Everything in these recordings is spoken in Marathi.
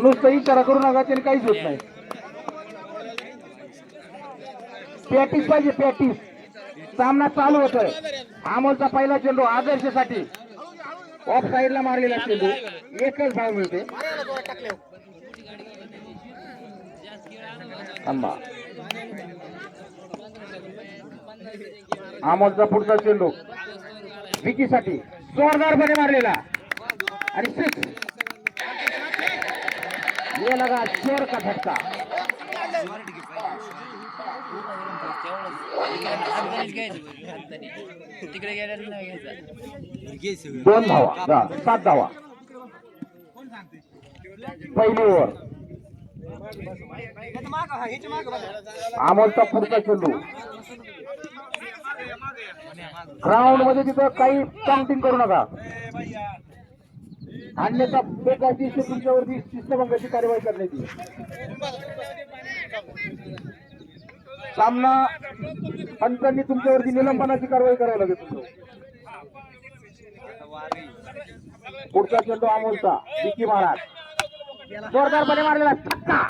नुसतं इशारा करू नका, त्याने काहीच होत नाही. पॅटीस पाहिजे, पॅटीस. सामना चालू होतोय. अमोलचा पहिला चेंडू आदर्शसाठी ऑफ साईडला मारलेला चेंडू, एकच धाव मिळते. अमोलचा पुढचा चेंडू विकीसाठी जोरदारपणे मारलेला आणि सिक्स. ये लगा जोर का झटका. दोन धावा, 7 धावा. पहिली ओव्हर. अमोलचा पुढचा चेंडू ग्राउंड मध्ये, तिथं काही काउंटिंग करू नका, अन्यथा बेकायदेशीर तुमच्यावरती शिस्तभंगाची कार्यवाही करण्यात येईल. सामना पंचांनी तुमच्यावरती निलंबनाची कारवाई करावी लागेल. पुढचा चेंडू अमोलचा विकी महाराज जोरदारपणे मारलेला छक्का.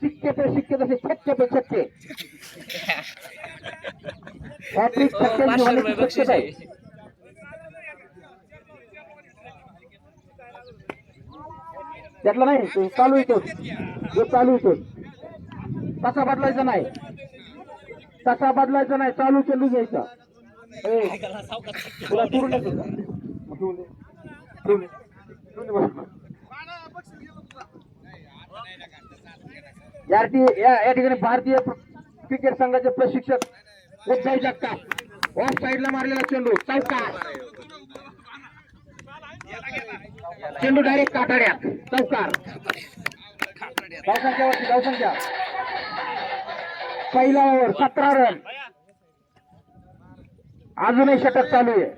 सिक्के पे सिक्के, तसे छक्के पे छक्के. हॅट्रिक छक्क्यांची होण्याची शक्यता आहे. त्यातला नाही, तो चालू येतो, जो चालू येतो तसा बदलायचा नाही, तसा बदलायचा नाही, चालू चेंडू घ्यायचा. तुला सुरू नाही या ठिकाणी भारतीय क्रिकेट संघाचे प्रशिक्षक उद्धव जगताप ऑफ साईडला मारलेला चेंडू चौकार. चेंडू डायरेक्ट काटाड्यात, चौकार. धावसंख्यावरती धावसंख्या पहिला ओव्हर 17 रन. अजूनही षटक चालू आहे.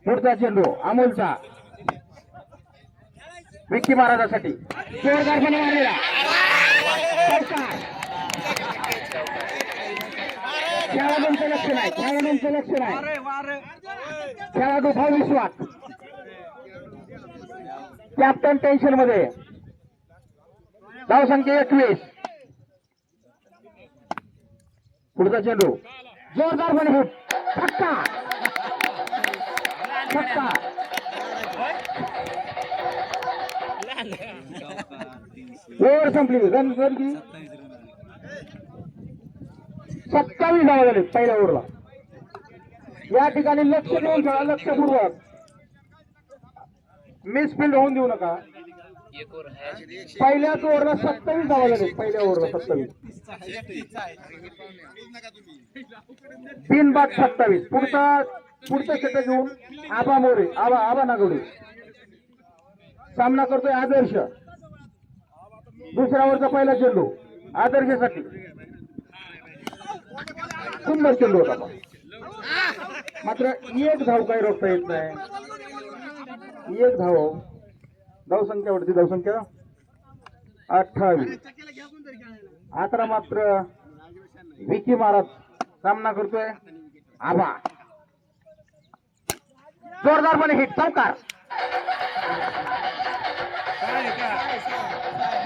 पुढचा चेंडू अमोलचा विकी महाराजांसाठी जोरदारपणे मारलेला चौकार. खेळाडूंचं लक्ष नाही, खेळाडूंचं लक्ष नाही. खेळाडू भविष्यात कॅप्टन टेन्शन मध्ये. धावसंख्या 21. पुढचा चेंडू जोरदारपणे हिट, छक्का छक्का. ओव्हर संपली. रन की 27 धावा झाले पहिल्या ओव्हरला. या ठिकाणी लक्ष देऊन खेळा, लक्षपूर्वक. मिसफिल्ड होऊन देऊ नका. पहिल्याच ओव्हरला 27 धावा झाले, पहिल्या ओव्हरला 27. 3 बाद 27. पुढचा षटक घेऊन आबा मोरे, आबा नागवडे सामना करतोय आदर्श. दुसऱ्या ओव्हरचा पहिला चेंडू आदर्शसाठी. सुंदर चेंडू होता, मात्र एक धाव काही रोखता येत नाही. एक धाव. धावसंख्यावरती धावसंख्या 28. आता मात्र विकी महाराज सामना करतोय आबा. जोरदारपणे हिट, चौकार.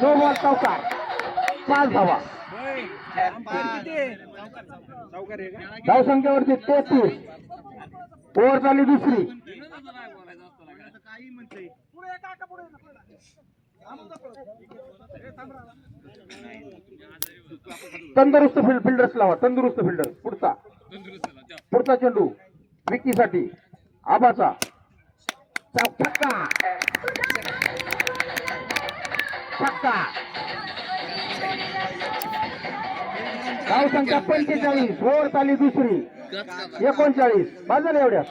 नो बॉल, चौकार. 5 धावा. धावसंख्यावरती 33. ओव्हर चालली दुसरी. तंदुरुस्त फिल्डर्स लावा, तंदुरुस्त फिल्डर. पुढचा चेंडू विकीसाठी आबाचा छक्का छक्का. धावसंख्या 45. ओव्हर चालली दुसरी. 39. बाजार एवढ्या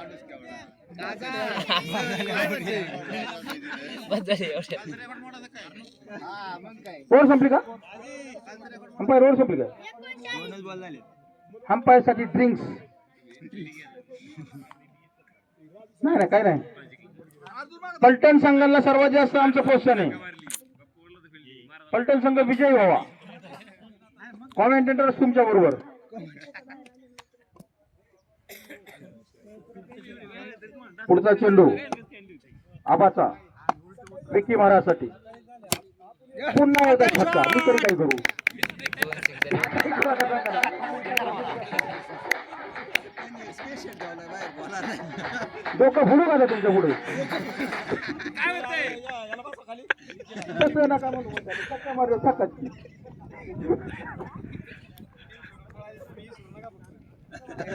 ओव्हर संपली का? अंपायर ओव्हर संपली का? अंपायर साठी ड्रिंक्स नाही ना, काय नाही. पलटण संघाला सर्वात जास्त आमचं प्रोत्साहन आहे. पलटण संघ विजयी व्हावा. कॉमेंटेटर तुमच्या बरोबर. पुढचा चेंडू आबाचा विकी महाराजसाठी. पुन्हा एकदा छक्का. मी तरी काय करू. डोकं फुडू का तुमच्या पुढे. नका छक्का मारतो छक्काची.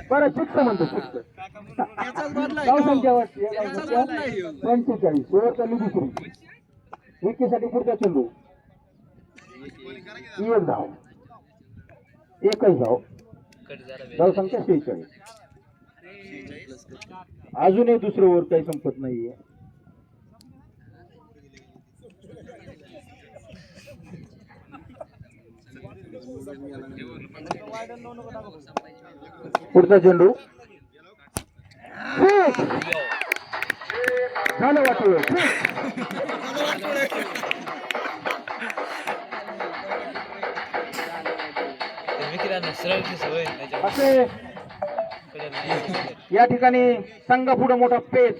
बरं शिक्ष म्हणतो शिक्ष. संख्या वाटते 45. शेवटचा दुसरी विकीसाठी. पुढचा चेंडू एक धाव. एकच धाव. धाव संख्या 46. अजूनही दुसरं ओव्हर काही संपत नाहीये. पुढचा चेंडू झालं वाटलं. असे या ठिकाणी संघ पुढे मोठा पेच.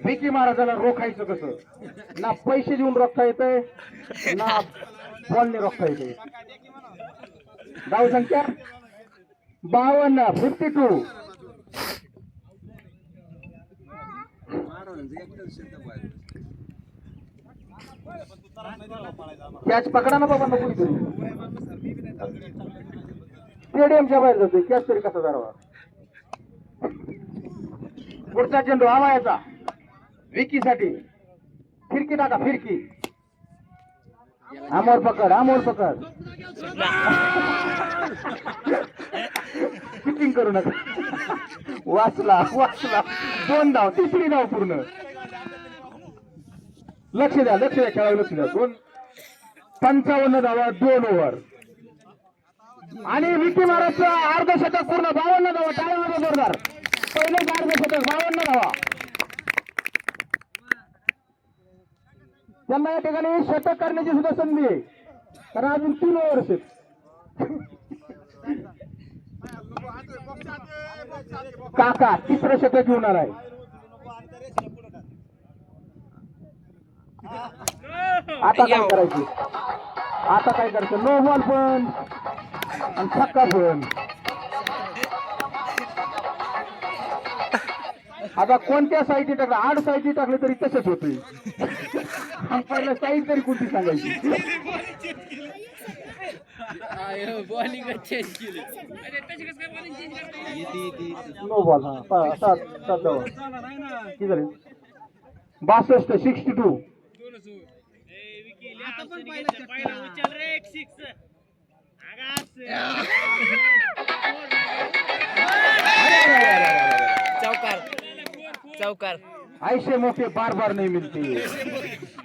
विकी महाराजाला रोखायचं कसं. ना पैसे देऊन रोखता येतंय ना बॉलने रोखता येते. धाव संख्या 52. 52. कॅच पकडा ना बाबा. नको स्टेडियमच्या बाहेर जातोय. कॅच तरी कसा धरावा. पुढचा चेंडू आवायाचा विकीसाठी. फिरकी टाका फिरकी. अमोल पकड. अमोल पकड. किपिंग करू नका. वाचला वाचला. 2 धाव. तिसरी धाव पूर्ण. लक्ष द्या लक्ष द्या खेळावर लक्ष द्या. 55 धावा 2 ओव्हर. आणि विकी महाराजचं अर्धशतक पूर्ण. 52 धावा. टाळ्या जोरदार. पहिलेच अर्धशतक 52 धावा. त्यांना या ठिकाणी शतक करण्याची सुद्धा संधी आहे. कारण अजून 3 ओव्हर्स आहेत. काका तिसरं शतक घेऊन आलाय. आता काय करायचं. आता काय करायचं. नो बॉल पण आणि छक्का पण. आता कोणत्या साईडने टाकलं. 8 साईडने टाकले तरी तसंच होते. पहिलं साईड तरी कोणती सांगायची. No ball. हा 7 धावा. किती झाले. 62. 62. चौकार चौकार. ऐसे मौके बार बार नहीं मिलते.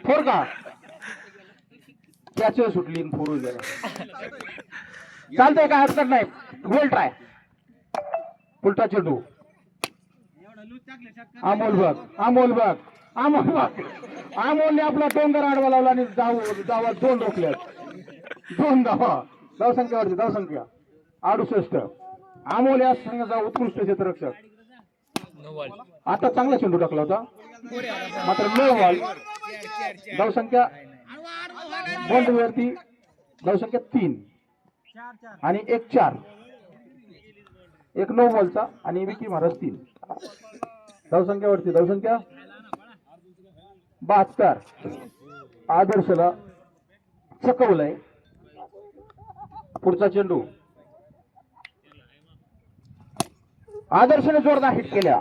फोर का कॅच सुटली. फोरू गेला. चालतंय काय हरकत नाही. वेल ट्राय. पुलटा चेंडू अमोल बघ. अमोल बघ. अमोल बघ. अमोलने आपला डोंगर आडवा लावला आणि धावा 2 रोखल्यात. 2 धावा. धावसंख्यावरची धावसंख्या 68. अमोल या संघाचा उत्कृष्ट क्षेत्ररक्षक. आता चांगला चेंडू टाकला होता मात्र नो बॉल. धावसंख्या बॉन्डवरती. धावसंख्या 3 आणि 1 4. 1 नो बॉलचा आणि विकी महाराज 3. धावसंख्यावरती धावसंख्या 72. आदर्शला चकवलंय. पुढचा चेंडू आदर्शने जोरदार हिट केल्या.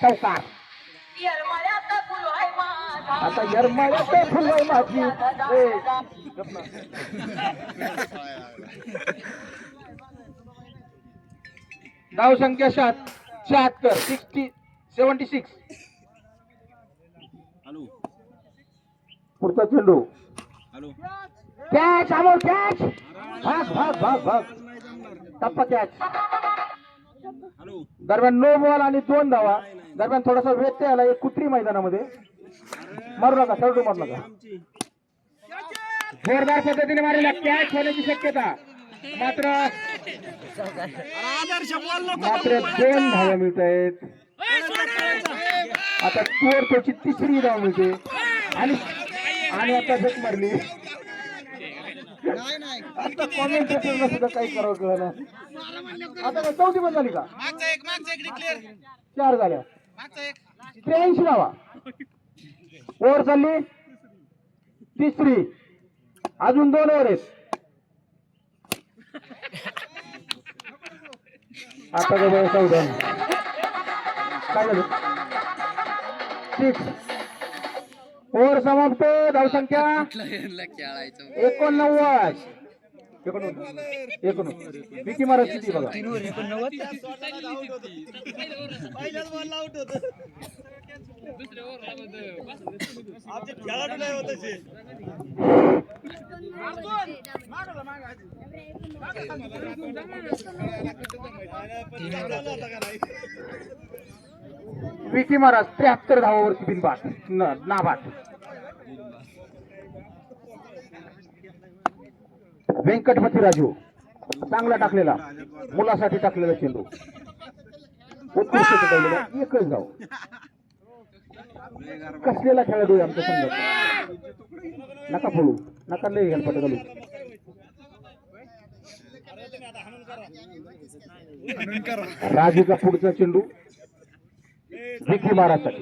चौकार. आता यरमाळ्यात फुलवाई माझी. धाव संख्या 76. 76. पुढचा चेंडू कॅच. अमोल कॅच. भाग भाग भाग भाग. टप्पा कॅच. दरम्यान नो बॉल आणि 2 धावा. दरम्यान थोडासा व्यत्यय आला. एक कुत्री मैदानामध्ये. मारू नका. सरडू मारू नका. जोरदार पद्धतीने मारलेला कॅच होण्याची शक्यता. मात्र चौकार 2 धावा मिळत आहेत. आता स्कोअर त्याची 3री धाव मिळते आणि आणि आता झक मारली. आता कॉमेंटेटरला सुद्धा काही करावं कळलं. आता काय 4थी पण झाली का? 4 झाल्या. 83 धावा. ओव्हर चालली 3री. अजून 2 ओव्हर आहेत. आता जवळ 14. काय झालं? 6. ओव्हर समाप्त. धावसंख्या 89. 89. विकी महाराज किती बघा? 89. विकी महाराज 73 धावावरती बिनबाद नाबाद. व्यंकटपती राजू चांगला टाकलेला, मुलासाठी टाकलेला चेंडू उत्कृष्ट टाकलेला. एकच धाव. कसलेला खेळाडू आहे आमच्या संघात. नका पळू, नका लय घालपट घालू. राजूचा पुढचा चेंडू विकी महाराजसाठी.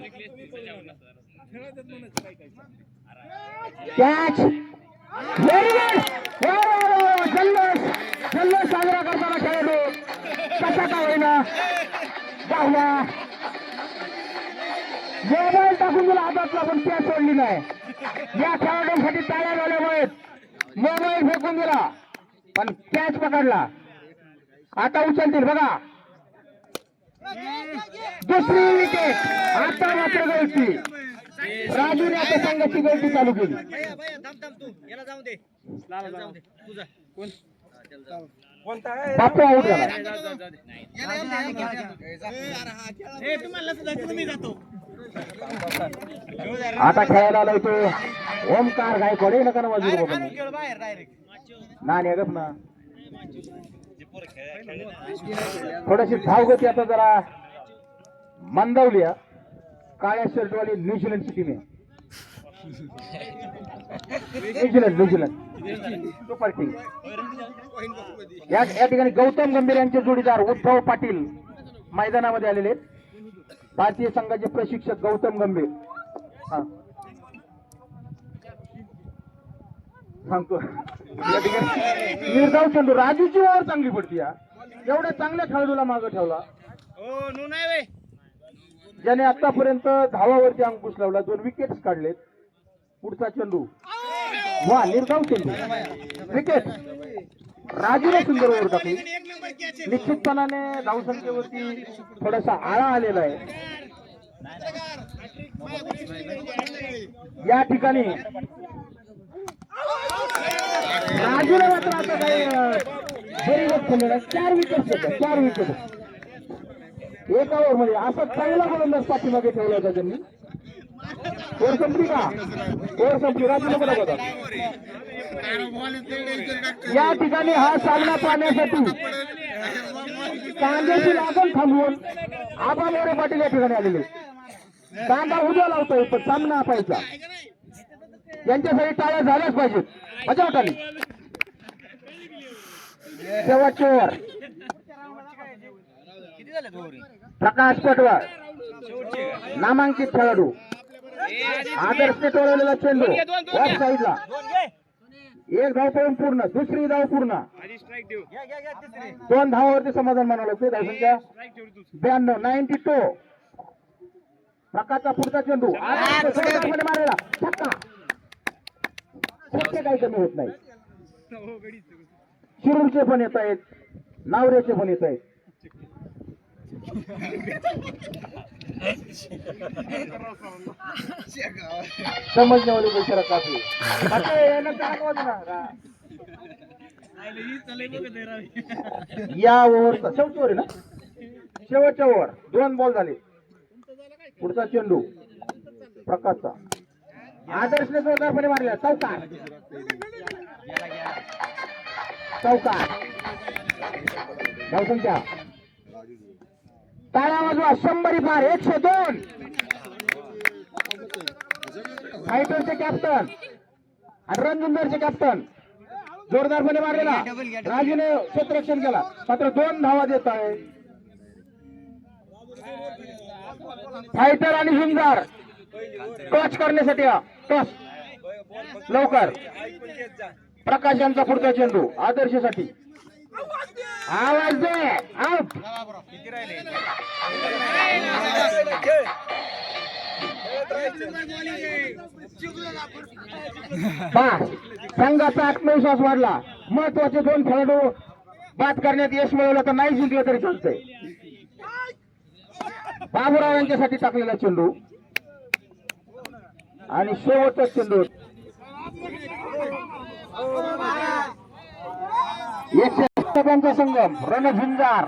कॅच. Very good. जल्लोष साजरा करताना खेळाडू कसा का होईना बाहुला मोबाईल टाकून तुला हातातला पण कॅच सोडली नाही. या खेळाडूंसाठी टाळ्या झाल्यामुळे मोबाईल फेकून दिला पण कॅच पकडला. आता उचलतील बघा. 2री विकेट. आता मात्र गळती. राजूने आता संघाची गळती चालू केली. बापू आऊट झाला. आता खेळायला आलाय तो ओमकार गायकवाड. नका ना वाजू बाबा. नाणे गप ना. थोडीशी धावगती आता जरा मंदावली. काळ्या शर्टवाली न्यूझीलंडची टीम आहे. New Zealand super team. या ठिकाणी गौतम गंभीर यांचे जोडीदार उद्धव पाटील मैदानामध्ये आलेले आहेत. भारतीय संघाचे प्रशिक्षक गौतम गंभीर. सांगतो या ठिकाणी निर्धाव चेंडू. राजूची ओव्हर चांगली पडती. एवढ्या चांगल्या खेळाडूला मागे ठेवला ज्याने आतापर्यंत धावावरती अंकुश लावला. 2 विकेट्स काढलेत. पुढचा चेंडू. वा, निर्धाव चेंडू. विकेट. राजूने सुंदर ओव्हर टाकली. निश्चितपणाने धावसंख्येवरती थोडासा आळा आलेला आहे. या ठिकाणी राजूला मात्र आता काही गरीबच खेळलेला. 4 विकेट. 4 विकेट एका ओव्हर मध्ये. असा चांगला गोलंदाज पाठीमागे ठेवला होता त्यांनी. ओव्हर संपली का? ओव्हर संपली. राजूला बघा होता. या ठिकाणी हा सामना पाहण्यासाठी कांद्याची लागण थांबवून आबा मोरे पाटील या ठिकाणी आलेले. कांदा उद्या लावतोय पण सामना पाहायचा. यांच्यासाठी टाळ्या झाल्याच पाहिजेत. मजा वाटाली. शेवटचे ओव्हर. प्रकाश पटवार नामांकित खेळाडू. आदर्शने टोळवलेला चेंडू ऑफ साईडला. 1 धाव पळून पूर्ण. 2री धाव पूर्ण. 2 धावावरती समाधान मानावं लागते. धावसंख्या 92. 92. प्रकाशचा पुढचा चेंडू मारलेला. छक्का. छक्के काही कमी होत नाही. शिरूरचे पण येत आहेत, नावरेचे पण येत आहेत. समजण्यावाली बेचारा काफी. या ओव्हरचा शेवटची ओव्हर ना. शेवटच्या ओव्हर 2 बॉल झाले. पुढचा चेंडू प्रकाशचा. आदर्शने जोरदारपणे मारला. चौकार. धावसंख्या टाळ्या वाजवा 100 पार 102. फायटरचे कॅप्टन आणि रणजिंदरचे कॅप्टन जोरदारपणे मारलेला राजूने क्षेत्ररक्षण केला मात्र 2 धावा देत आहे. फायटर आणि झुंजार टॉच करण्यासाठी टॉच लवकर. प्रकाश यांचा पुढचा चेंडू आदर्शसाठी आवाज दे आउट. संघाचा आत्मविश्वास वाढला. महत्वाचे 2 खेळाडू बाद करण्यात यश मिळवलं तर नाही जिंकलं तरी चालतंय. बाबूराव यांच्यासाठी टाकलेला चेंडू आणि शेवटचा चेंडू त्यांचा संगम रणझुंजार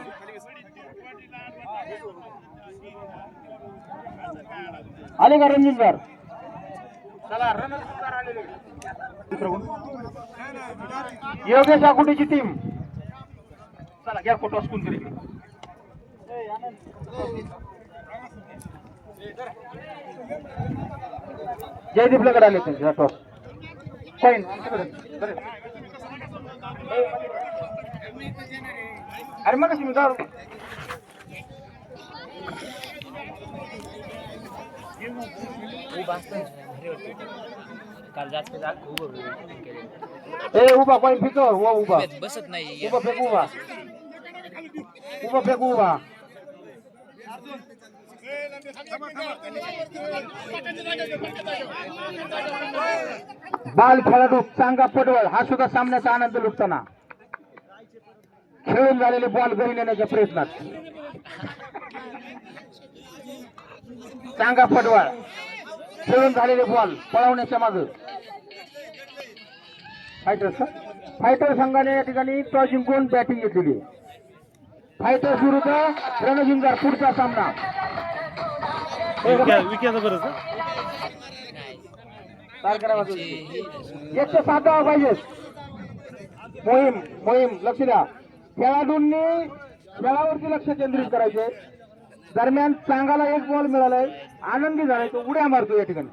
आले का रणझुंजार. चला रणझुंजार आलेले. योगेश आकुटीची टीम चला घ्या फोटो असकून तरी. जयदीपलाकडे आले त्यांचे टॉस पॉईंट अरे मग कशी मी जाऊ काल जास्त ए उभा पॉईंट फेकवर उभा बसत नाही. उभा फेक उभा उभा फेक उभा. बाल खेळाडू चांगा पटवळ हा सुद्धा सामन्याचा आनंद लुटताना खेळून झालेले बॉल घरी नेण्याच्या प्रयत्नात. चांगा पटवळ खेळून झालेले बॉल पळवण्याच्या मागे. फायटर संघाने या ठिकाणी टॉस जिंकून बॅटिंग घेतलेली. फायटर्स विरुद्ध रणजिंगार पुढचा सामना. एकशे 7 धावा पाहिजे. मोहीम लक्ष द्या. खेळाडूंनी खेळावरती लक्ष केंद्रित करायचे. दरम्यान चांगाला 1 बॉल मिळालाय आनंदी झालाय तो उड्या मारतो या ठिकाणी.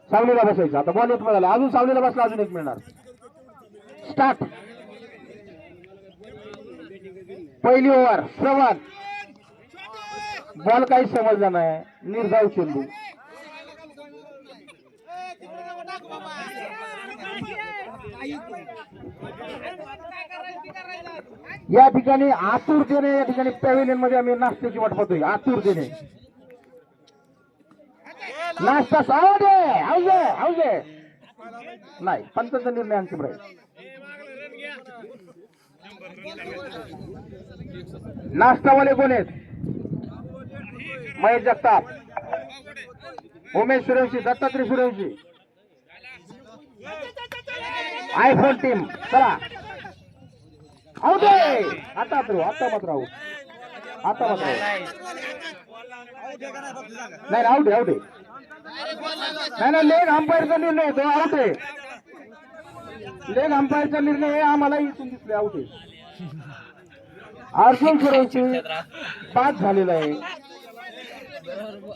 सावलीला बसायचं आता बॉल 1 मिळाला अजून सावलीला बसला अजून 1 मिळणार. स्टार्ट. पहिली ओव्हर श्रवण बॉल काही समजला नाही निर्धाव चेंडू. या ठिकाणी आतुरतेने या ठिकाणी पॅव्हिलियन मध्ये आम्ही नाश्त्याची वाट पाहतोय. आतुरतेने नाश्ता हाऊजे नाही पंचांचा निर्णय अंतिम राहील. नाश्तावाले कोण आहेत. महेश जगताप उमेश सूर्यवंशी दत्तात्रय सूर्यवंशी आयफोन टीम चला आउट आहे. आता मात्र आउट नाही आउट आहे नाही लेग अंपायरचा निर्णय तो आउट आहे. लेग अंपायरचा निर्णय आम्हाला इथून दिसले आउट आहे. अर्जुन सूर्यवंशी बाद झालेला आहे.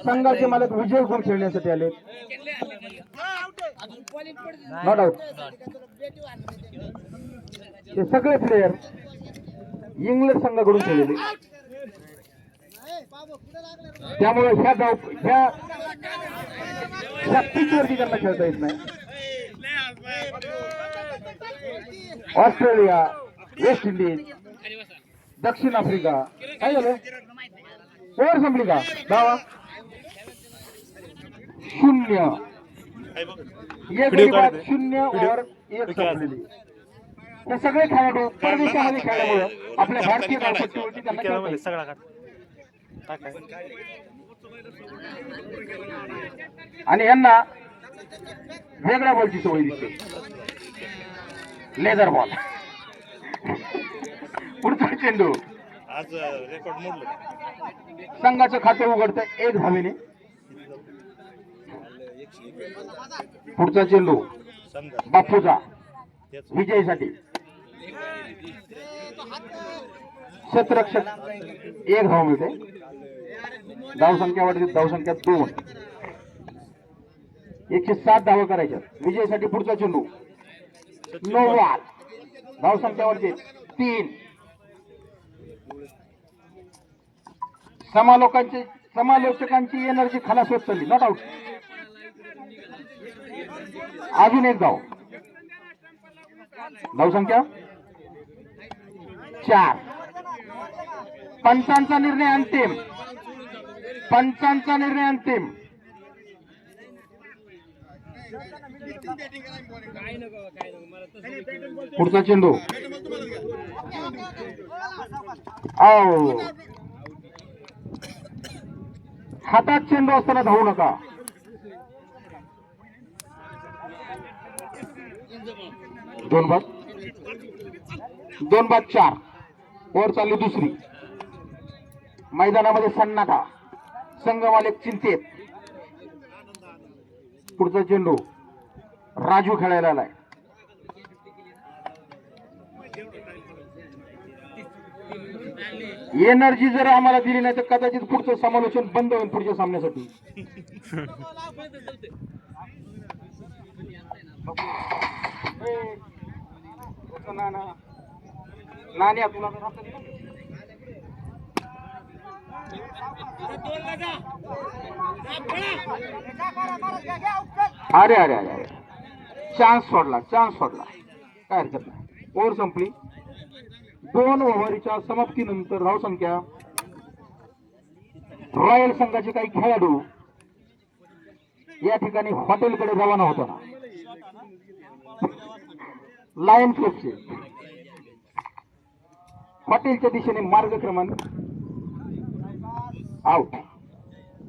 संघाचे मालक विजय गुण खेळण्यासाठी आले. Not out. हे सगळे प्लेयर इंग्लंड संघाकडून खेळलेले त्यामुळे ह्या पिचवरती त्यांना खेळता येत नाही. ऑस्ट्रेलिया वेस्ट इंडिज दक्षिण आफ्रिका काय झालं ओव्हर संपली का. धावा 0 ओव्हर 1 संपलेली. हे सगळे खेळाडू परदेशामध्ये खेळल्यामुळे आपल्या भारतीय धावपट्टीवरती त्यांना खेळता आणि यांना वेगळ्या बॉलची सवय दिसते. Leather ball. पुढचा चेंडू आज रेकॉर्ड मोडलं. संघाचं खातं उघडतं 1 धावेने. पुढचा चेंडू बापूचा विजयसाठी क्षेत्ररक्षक 1 धाव मिळते. धावसंख्या वाढते, धावसंख्या 2. 107 धावा करायच्या. विजयासाठी पुढचा चेंडू. नोवाल. धावसंख्या वाढते 3. समालोचकांची एनर्जी खलास होत चालली. Not out. अजून एक धाव. धावसंख्या 4. पंचांचा निर्णय अंतिम. पंचांचा निर्णय अंतिम. पुढचा चेंडू. आओ, हातात चेंडू असताना धावू नका. दोन बाद 4. ओव्हर चालली दुसरी. मैदानामध्ये सन्नाटा. संघ मालक चिंतेत. पुढचा चेंडू. राजू खेळायला आलाय. एनर्जी जर आम्हाला दिली नाही तर कदाचित पुढचं समालोचन बंद होईल पुढच्या सामन्यासाठी. नाण्या तुला अरे अरे अरे अरे, चान्स सोडला. काय हरकत नाही. ओव्हर संपली. 2 ओव्हरच्या समाप्तीनंतर धावसंख्या. रॉयल संघाचे काही खेळाडू या ठिकाणी हॉटेलकडे रवाना होताना. लायन क्लबचे हॉटेलच्या दिशेने मार्गक्रमण. आउट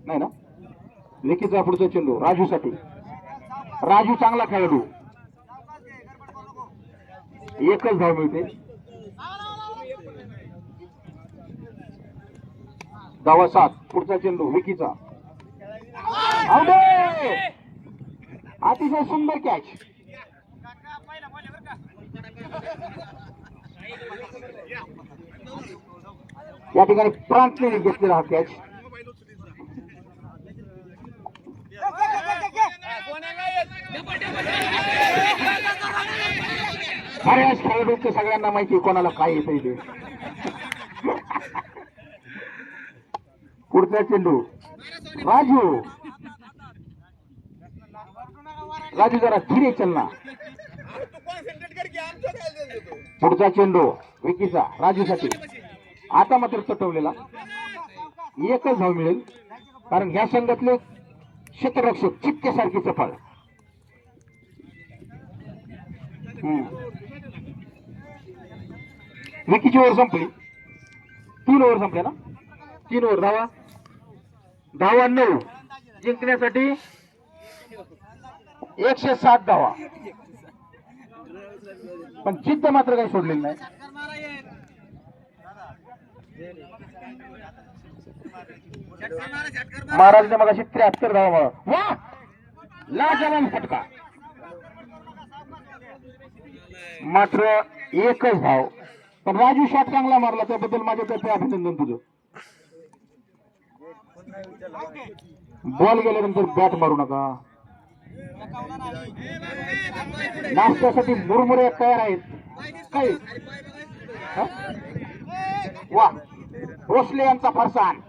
नाही ना. विकीचा पुढचा चेंडू राजूसाठी. राजू चांगला खेळाडू. 1च धाव मिळते. धावा 7. पुढचा चेंडू विकीचा. आउट. अतिशय सुंदर कॅच. या ठिकाणी प्रांतने घेतलेला हा कॅच. बऱ्याच खेळाडूंचं सगळ्यांना माहिती कोणाला काय येत ते. पुढचा चेंडू राजू. राजू जरा धीरे चलना. पुढचा चेंडू विकीचा राजूसाठी. आता मात्र तटवलेला. 1च धाव मिळेल कारण ह्या संघातले क्षेत्ररक्षक चित्तेसारखी चपळ. विकीची ओव्हर संपली. 3 ओव्हर संपल्या ना. 3 ओव्हर. धावा 9. जिंकण्यासाठी 107 धावा. पण जिद्द मात्र काही सोडलेली नाही. महाराजने मग 73 धावा. वा, लाजवाब फटका. मात्र 1च धाव. पण राजू शॉट चांगला मारला त्याबद्दल माझ्यातर्फे अभिनंदन तुझं. बॉल गेल्यानंतर बॅट मारू नका. नाश्त्यासाठी मुरमुरे तयार आहेत काही. वा, भोसले यांचा फरसान.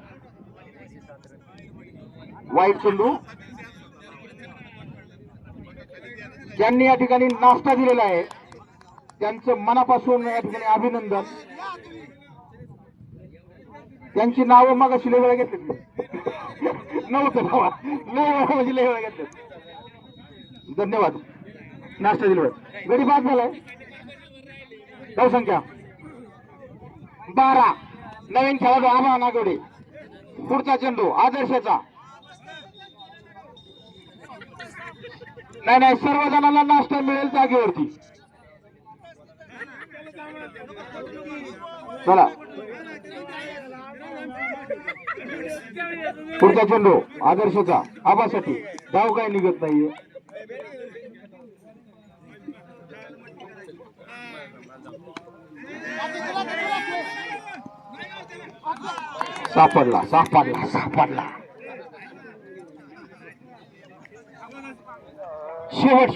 वाईट चेंडू. ज्यांनी या ठिकाणी नाश्ता दिलेला आहे त्यांचं मनापासून या ठिकाणी अभिनंदन. त्यांची नावं मग अशी लय वेळा घेतली नव्हतं बाबा. लय वेळा म्हणजे लय वेळा घेतले. धन्यवाद. नाश्ता दिला. गडी बाद झालाय. धावसंख्या 12. नवीन खेळाडू आबा नागवडे. पुढचा चेंडू आदर्शचा. नाही, सर्वजणांना नाश्ता मिळेल जागेवरती. चला. पुढचा चेंडू आदर्शचा. आबासाठी धाव काय निघत नाहीये. सापडला सापडला सापडला शेवट